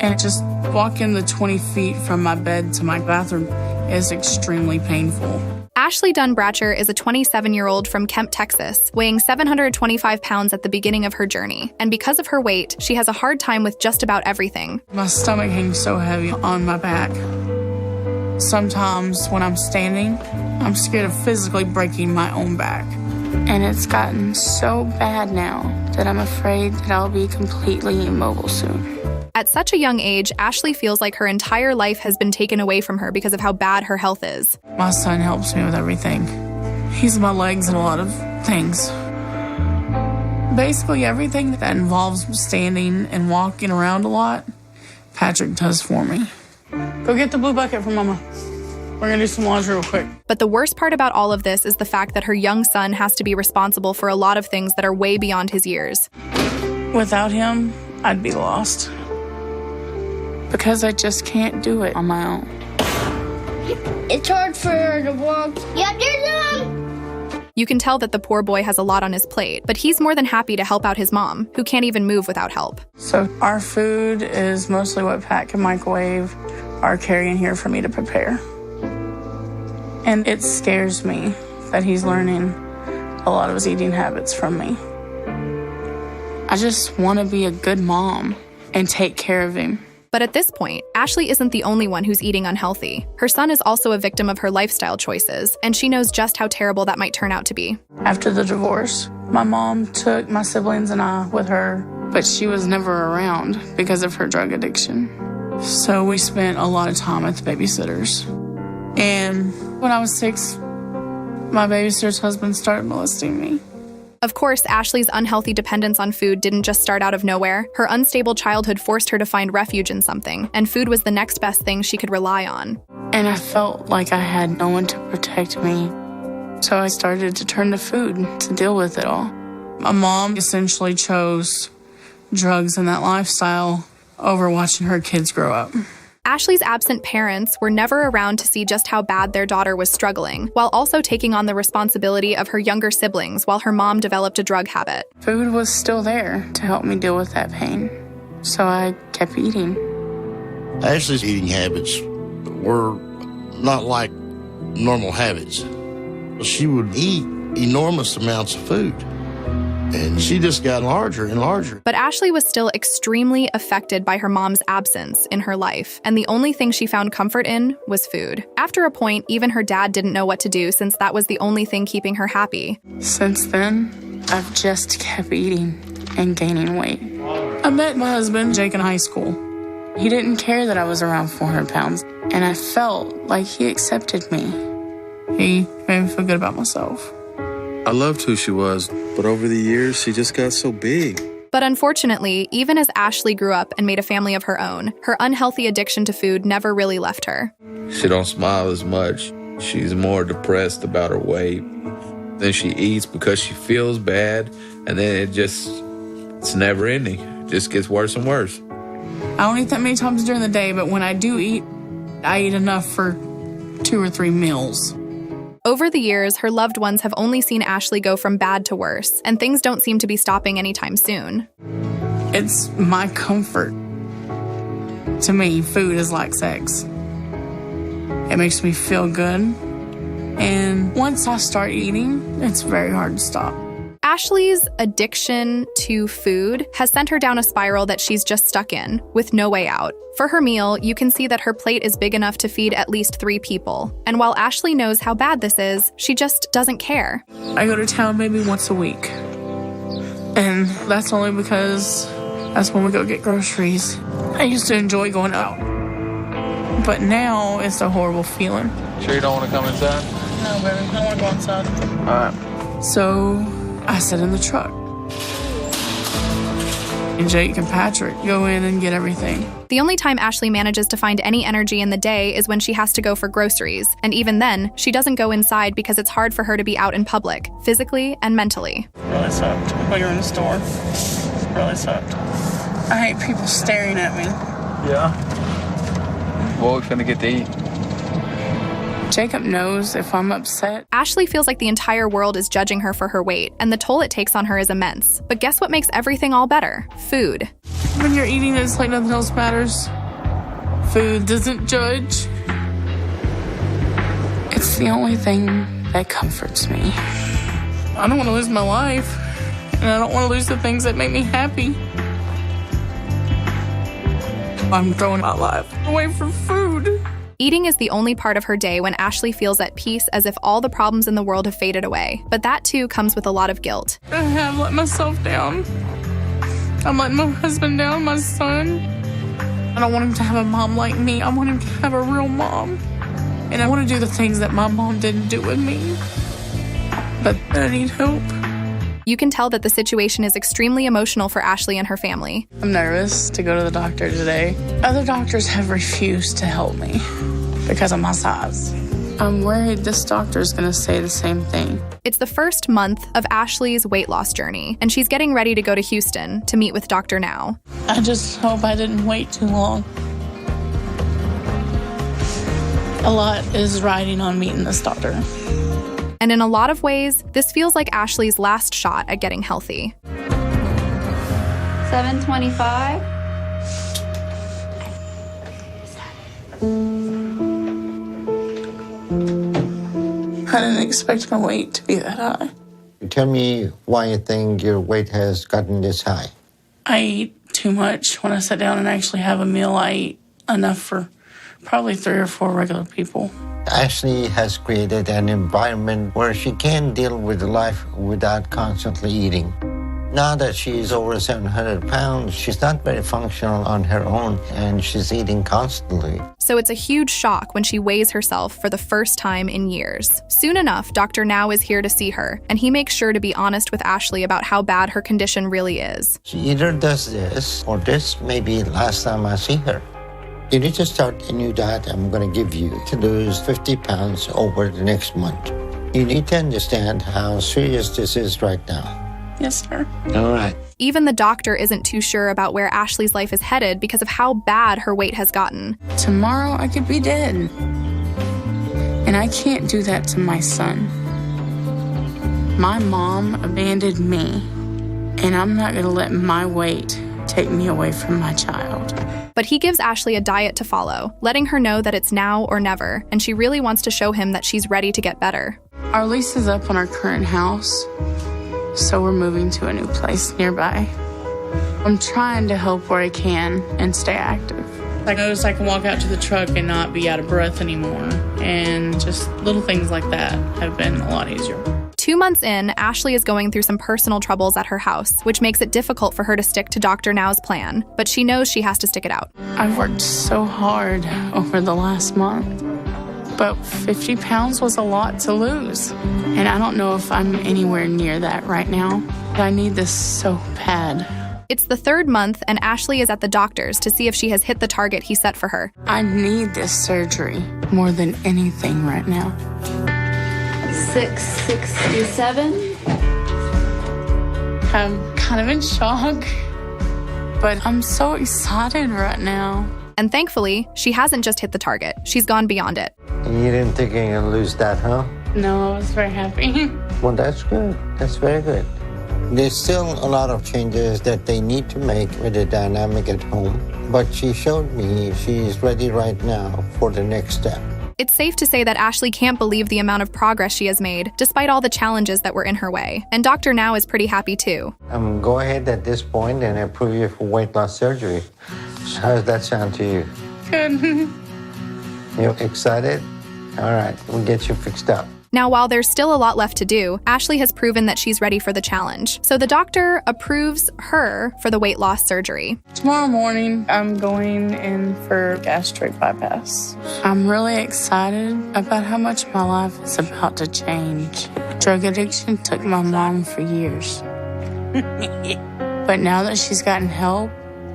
And just walking the 20 feet from my bed to my bathroom is extremely painful. Ashley Dunn Bratcher is a 27-year-old from Kemp, Texas, weighing 725 pounds at the beginning of her journey. And because of her weight, she has a hard time with just about everything. My stomach hangs so heavy on my back. Sometimes when I'm standing, I'm scared of physically breaking my own back. And it's gotten so bad now that I'm afraid that I'll be completely immobile soon. At such a young age, Ashley feels like her entire life has been taken away from her because of how bad her health is. My son helps me with everything. He's my legs in a lot of things. Basically, everything that involves standing and walking around a lot, Patrick does for me. Go get the blue bucket for Mama. We're gonna do some laundry real quick. But the worst part about all of this is the fact that her young son has to be responsible for a lot of things that are way beyond his years. Without him, I'd be lost. Because I just can't do it on my own. It's hard for her to walk. Yep, there's some. You can tell that the poor boy has a lot on his plate, but he's more than happy to help out his mom, who can't even move without help. So our food is mostly what Pat can microwave or carry in here for me to prepare. And it scares me that he's learning a lot of his eating habits from me. I just want to be a good mom and take care of him. But at this point, Ashley isn't the only one who's eating unhealthy. Her son is also a victim of her lifestyle choices, and she knows just how terrible that might turn out to be. After the divorce, my mom took my siblings and I with her, but she was never around because of her drug addiction. So we spent a lot of time at the babysitters. And when I was 6, my babysitter's husband started molesting me. Of course, Ashley's unhealthy dependence on food didn't just start out of nowhere. Her unstable childhood forced her to find refuge in something, and food was the next best thing she could rely on. And I felt like I had no one to protect me. So I started to turn to food to deal with it all. My mom essentially chose drugs and that lifestyle over watching her kids grow up. Ashley's absent parents were never around to see just how bad their daughter was struggling, while also taking on the responsibility of her younger siblings while her mom developed a drug habit. Food was still there to help me deal with that pain, so I kept eating. Ashley's eating habits were not like normal habits. She would eat enormous amounts of food. And she just got larger and larger. But Ashley was still extremely affected by her mom's absence in her life, and the only thing she found comfort in was food. After a point, even her dad didn't know what to do since that was the only thing keeping her happy. Since then, I've just kept eating and gaining weight. I met my husband, Jake, in high school. He didn't care that I was around 400 pounds, and I felt like he accepted me. He made me feel good about myself. I loved who she was, but over the years, she just got so big. But unfortunately, even as Ashley grew up and made a family of her own, her unhealthy addiction to food never really left her. She don't smile as much. She's more depressed about her weight. Then she eats because she feels bad, and then it's never ending. It just gets worse and worse. I don't eat that many times during the day, but when I do eat, I eat enough for 2 or 3 meals. Over the years, her loved ones have only seen Ashley go from bad to worse, and things don't seem to be stopping anytime soon. It's my comfort. To me, food is like sex. It makes me feel good, and once I start eating, it's very hard to stop. Ashley's addiction to food has sent her down a spiral that she's just stuck in, with no way out. For her meal, you can see that her plate is big enough to feed at least 3 people. And while Ashley knows how bad this is, she just doesn't care. I go to town maybe once a week. And that's only because that's when we go get groceries. I used to enjoy going out. But now it's a horrible feeling. Sure you don't want to come inside? No, baby, I want to go inside. All right. So I sit in the truck. And Jake and Patrick go in and get everything. The only time Ashley manages to find any energy in the day is when she has to go for groceries. And even then, she doesn't go inside because it's hard for her to be out in public, physically and mentally. Really sucked when you're in the store. Really sucked. I hate people staring at me. Yeah. What are we finna get to eat? Jacob knows if I'm upset. Ashley feels like the entire world is judging her for her weight, and the toll it takes on her is immense. But guess what makes everything all better? Food. When you're eating, it's like nothing else matters. Food doesn't judge. It's the only thing that comforts me. I don't want to lose my life, and I don't want to lose the things that make me happy. I'm throwing my life away for food. Eating is the only part of her day when Ashley feels at peace, as if all the problems in the world have faded away. But that too comes with a lot of guilt. I have let myself down. I'm letting my husband down, my son. I don't want him to have a mom like me. I want him to have a real mom. And I want to do the things that my mom didn't do with me. But I need help. You can tell that the situation is extremely emotional for Ashley and her family. I'm nervous to go to the doctor today. Other doctors have refused to help me because of my size. I'm worried this doctor is going to say the same thing. It's the first month of Ashley's weight loss journey, and she's getting ready to go to Houston to meet with Dr. Now. I just hope I didn't wait too long. A lot is riding on meeting this doctor. And in a lot of ways, this feels like Ashley's last shot at getting healthy. 725. I didn't expect my weight to be that high. Tell me why you think your weight has gotten this high. I eat too much. When I sit down and actually have a meal, I eat enough for probably 3 or 4 regular people. Ashley has created an environment where she can deal with life without constantly eating. Now that she's over 700 pounds, she's not very functional on her own, and she's eating constantly. So it's a huge shock when she weighs herself for the first time in years. Soon enough, Dr. Now is here to see her, and he makes sure to be honest with Ashley about how bad her condition really is. She either does this, or this may be the last time I see her. You need to start a new diet I'm going to give you to lose 50 pounds over the next month. You need to understand how serious this is right now. Yes, sir. All right. Even the doctor isn't too sure about where Ashley's life is headed because of how bad her weight has gotten. Tomorrow I could be dead. And I can't do that to my son. My mom abandoned me, and I'm not going to let my weight take me away from my child. But he gives Ashley a diet to follow, letting her know that it's now or never, and she really wants to show him that she's ready to get better. Our lease is up on our current house, so we're moving to a new place nearby. I'm trying to help where I can and stay active. I notice I can walk out to the truck and not be out of breath anymore, and just little things like that have been a lot easier. 2 months in, Ashley is going through some personal troubles at her house, which makes it difficult for her to stick to Dr. Now's plan, but she knows she has to stick it out. I've worked so hard over the last month, but 50 pounds was a lot to lose, and I don't know if I'm anywhere near that right now. I need this so bad. It's the 3rd month, and Ashley is at the doctor's to see if she has hit the target he set for her. I need this surgery more than anything right now. 667. I'm kind of in shock, but I'm so excited right now. And thankfully, she hasn't just hit the target. She's gone beyond it. You didn't think you're going to lose that, huh? No, I was very happy. Well, that's good. That's very good. There's still a lot of changes that they need to make with the dynamic at home, but she showed me she's ready right now for the next step. It's safe to say that Ashley can't believe the amount of progress she has made, despite all the challenges that were in her way. And Dr. Now is pretty happy too. Go ahead at this point and approve you for weight loss surgery. How does that sound to you? Good. You excited? All right, we'll get you fixed up. Now, while there's still a lot left to do, Ashley has proven that she's ready for the challenge. So the doctor approves her for the weight loss surgery. Tomorrow morning, I'm going in for gastric bypass. I'm really excited about how much my life is about to change. Drug addiction took my mom for years. But now that she's gotten help,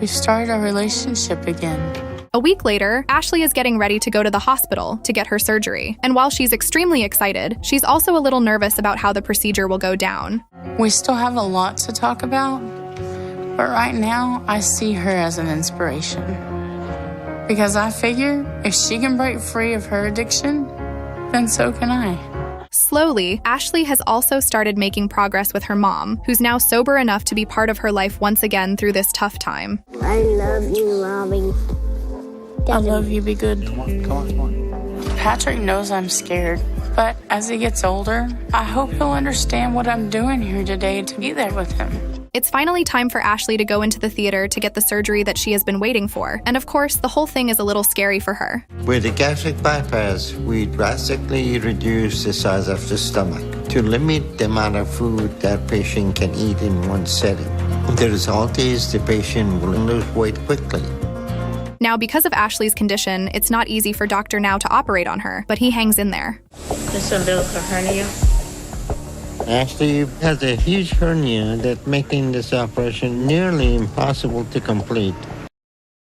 we've started a relationship again. A week later, Ashley is getting ready to go to the hospital to get her surgery. And while she's extremely excited, she's also a little nervous about how the procedure will go down. We still have a lot to talk about, but right now, I see her as an inspiration. Because I figure if she can break free of her addiction, then so can I. Slowly, Ashley has also started making progress with her mom, who's now sober enough to be part of her life once again through this tough time. I love you, Mommy. I love you, be good. Come on. Patrick knows I'm scared, but as he gets older, I hope he'll understand what I'm doing here today to be there with him. It's finally time for Ashley to go into the theater to get the surgery that she has been waiting for. And of course, the whole thing is a little scary for her. With the gastric bypass, we drastically reduce the size of the stomach to limit the amount of food that patient can eat in one setting. The result is the patient will lose weight quickly. Now, because of Ashley's condition, it's not easy for Dr. Now to operate on her, but he hangs in there. This umbilical hernia. Ashley has a huge hernia that's making this operation nearly impossible to complete.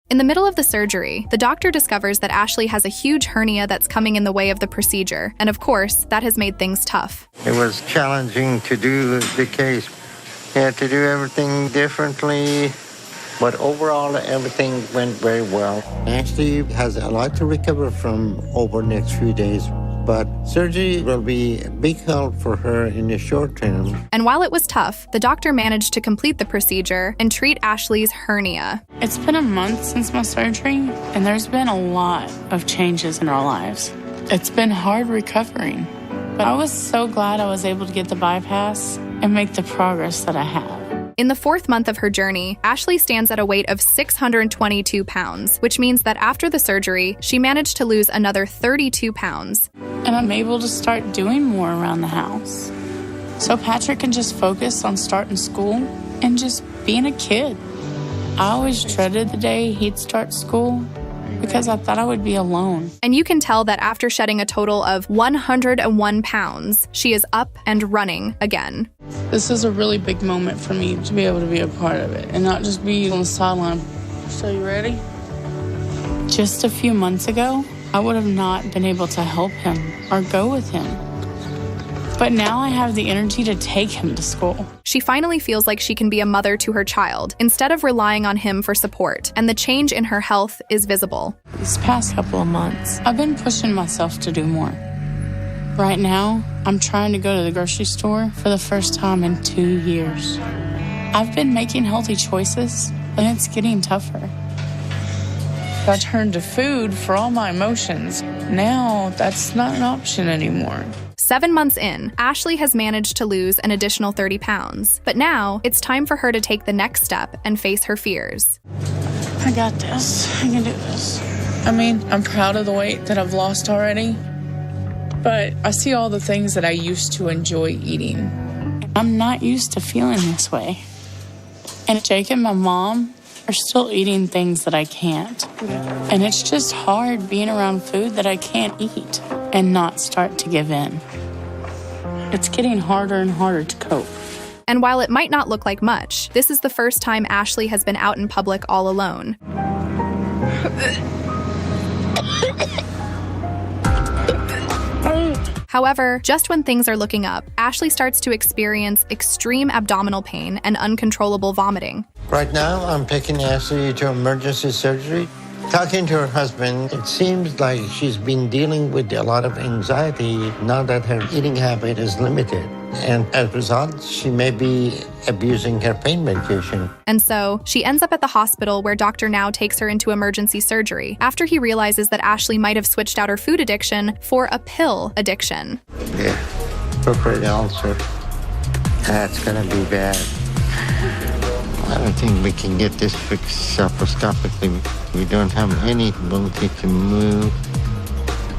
In the middle of the surgery, the doctor discovers that Ashley has a huge hernia that's coming in the way of the procedure, and of course, that has made things tough. It was challenging to do the case. You had to do everything differently, but overall, everything went very well. Ashley has a lot to recover from over the next few days, but surgery will be a big help for her in the short term. And while it was tough, the doctor managed to complete the procedure and treat Ashley's hernia. It's been a month since my surgery, and there's been a lot of changes in our lives. It's been hard recovering, but I was so glad I was able to get the bypass and make the progress that I have. In the 4th month of her journey, Ashley stands at a weight of 622 pounds, which means that after the surgery, she managed to lose another 32 pounds. And I'm able to start doing more around the house. So Patrick can just focus on starting school and just being a kid. I always dreaded the day he'd start school because I thought I would be alone. And you can tell that after shedding a total of 101 pounds, she is up and running again. This is a really big moment for me to be able to be a part of it and not just be on the sideline. So you ready? Just a few months ago, I would have not been able to help him or go with him. But now I have the energy to take him to school. She finally feels like she can be a mother to her child instead of relying on him for support, and the change in her health is visible. These past couple of months, I've been pushing myself to do more. Right now, I'm trying to go to the grocery store for the first time in 2 years. I've been making healthy choices, and it's getting tougher. I turned to food for all my emotions. Now, that's not an option anymore. 7 months in, Ashley has managed to lose an additional 30 pounds. But now, it's time for her to take the next step and face her fears. I got this. I can do this. I mean, I'm proud of the weight that I've lost already. But I see all the things that I used to enjoy eating. I'm not used to feeling this way. And Jake and my mom are still eating things that I can't. And it's just hard being around food that I can't eat and not start to give in. It's getting harder and harder to cope. And while it might not look like much, this is the first time Ashley has been out in public all alone. However, just when things are looking up, Ashley starts to experience extreme abdominal pain and uncontrollable vomiting. Right now, I'm taking Ashley to emergency surgery. Talking to her husband, it seems like she's been dealing with a lot of anxiety now that her eating habit is limited. And as a result, she may be abusing her pain medication. And so, she ends up at the hospital where Dr. Now takes her into emergency surgery after he realizes that Ashley might have switched out her food addiction for a pill addiction. Yeah, perforated ulcer. That's gonna be bad. I don't think we can get this fixed laparoscopically. We don't have any ability to move.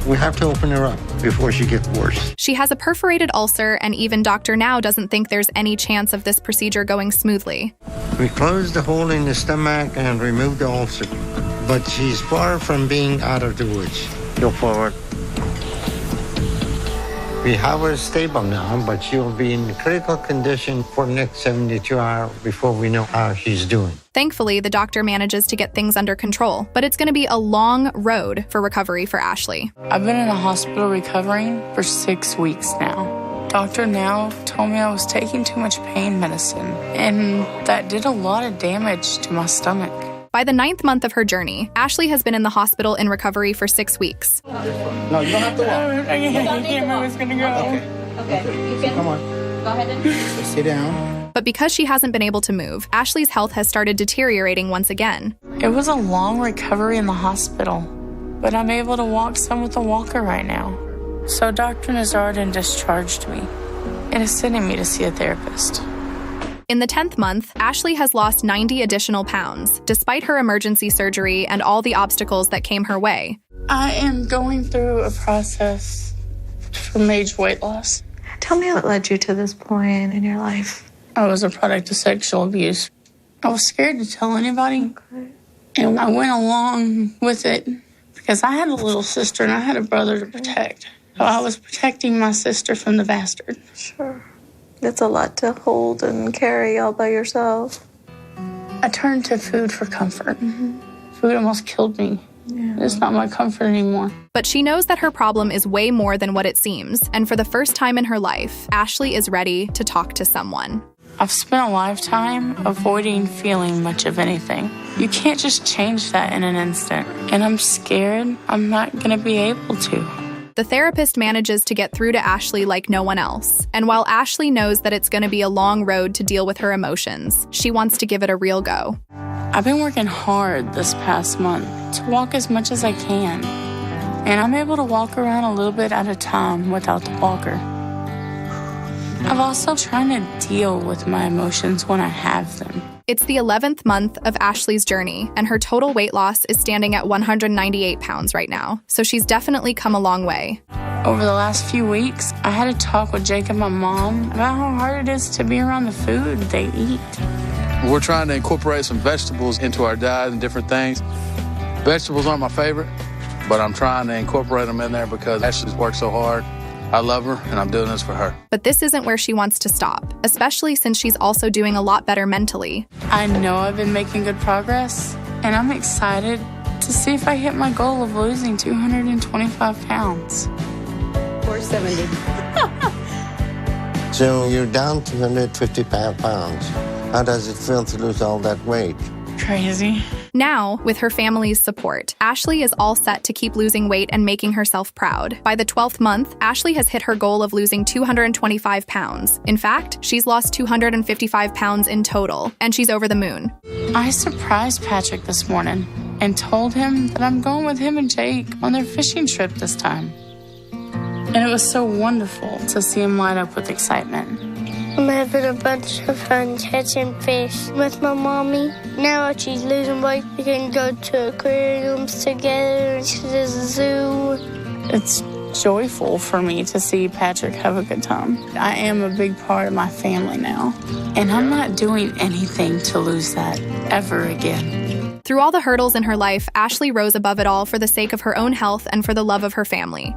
We have to open her up before she gets worse. She has a perforated ulcer, and even Dr. Now doesn't think there's any chance of this procedure going smoothly. We closed the hole in the stomach and removed the ulcer, but she's far from being out of the woods. Go forward. We have her stable now, but she'll be in critical condition for the next 72 hours before we know how she's doing. Thankfully, the doctor manages to get things under control, but it's going to be a long road for recovery for Ashley. I've been in a hospital recovering for 6 weeks now. Dr. Now told me I was taking too much pain medicine, and that did a lot of damage to my stomach. By the 9th month of her journey, Ashley has been in the hospital in recovery for 6 weeks. No, you don't have to walk. I can't move. It's gonna go. Okay. You can. Come on. Go ahead and sit down. But because she hasn't been able to move, Ashley's health has started deteriorating once again. It was a long recovery in the hospital, but I'm able to walk some with a walker right now. So Dr. Nazardin discharged me and is sending me to see a therapist. In the 10th month, Ashley has lost 90 additional pounds, despite her emergency surgery and all the obstacles that came her way. I am going through a process for major weight loss. Tell me what led you to this point in your life. I was a product of sexual abuse. I was scared to tell anybody, and I went along with it because I had a little sister and I had a brother to protect. So I was protecting my sister from the bastard. Sure. It's a lot to hold and carry all by yourself. I turned to food for comfort. Food almost killed me. Yeah. It's not my comfort anymore. But she knows that her problem is way more than what it seems, and for the first time in her life, Ashley is ready to talk to someone. I've spent a lifetime avoiding feeling much of anything. You can't just change that in an instant. And I'm scared I'm not going to be able to. The therapist manages to get through to Ashley like no one else. And while Ashley knows that it's going to be a long road to deal with her emotions, she wants to give it a real go. I've been working hard this past month to walk as much as I can. And I'm able to walk around a little bit at a time without the walker. I'm also trying to deal with my emotions when I have them. It's the 11th month of Ashley's journey, and her total weight loss is standing at 198 pounds right now, so she's definitely come a long way. Over the last few weeks, I had a talk with Jake and my mom about how hard it is to be around the food they eat. We're trying to incorporate some vegetables into our diet and different things. Vegetables aren't my favorite, but I'm trying to incorporate them in there because Ashley's worked so hard. I love her, and I'm doing this for her. But this isn't where she wants to stop, especially since she's also doing a lot better mentally. I know I've been making good progress, and I'm excited to see if I hit my goal of losing 225 pounds. 470. So you're down to 155 pounds. How does it feel to lose all that weight? Crazy. Now, with her family's support, Ashley is all set to keep losing weight and making herself proud. By the 12th month, Ashley has hit her goal of losing 225 pounds. In fact, she's lost 255 pounds in total, and she's over the moon. I surprised Patrick this morning and told him that I'm going with him and Jake on their fishing trip this time. And it was so wonderful to see him light up with excitement. I'm having a bunch of fun catching fish with my mommy. Now that she's losing weight, we can go to aquariums together and to the zoo. It's joyful for me to see Patrick have a good time. I am a big part of my family now, and I'm not doing anything to lose that ever again. Through all the hurdles in her life, Ashley rose above it all for the sake of her own health and for the love of her family.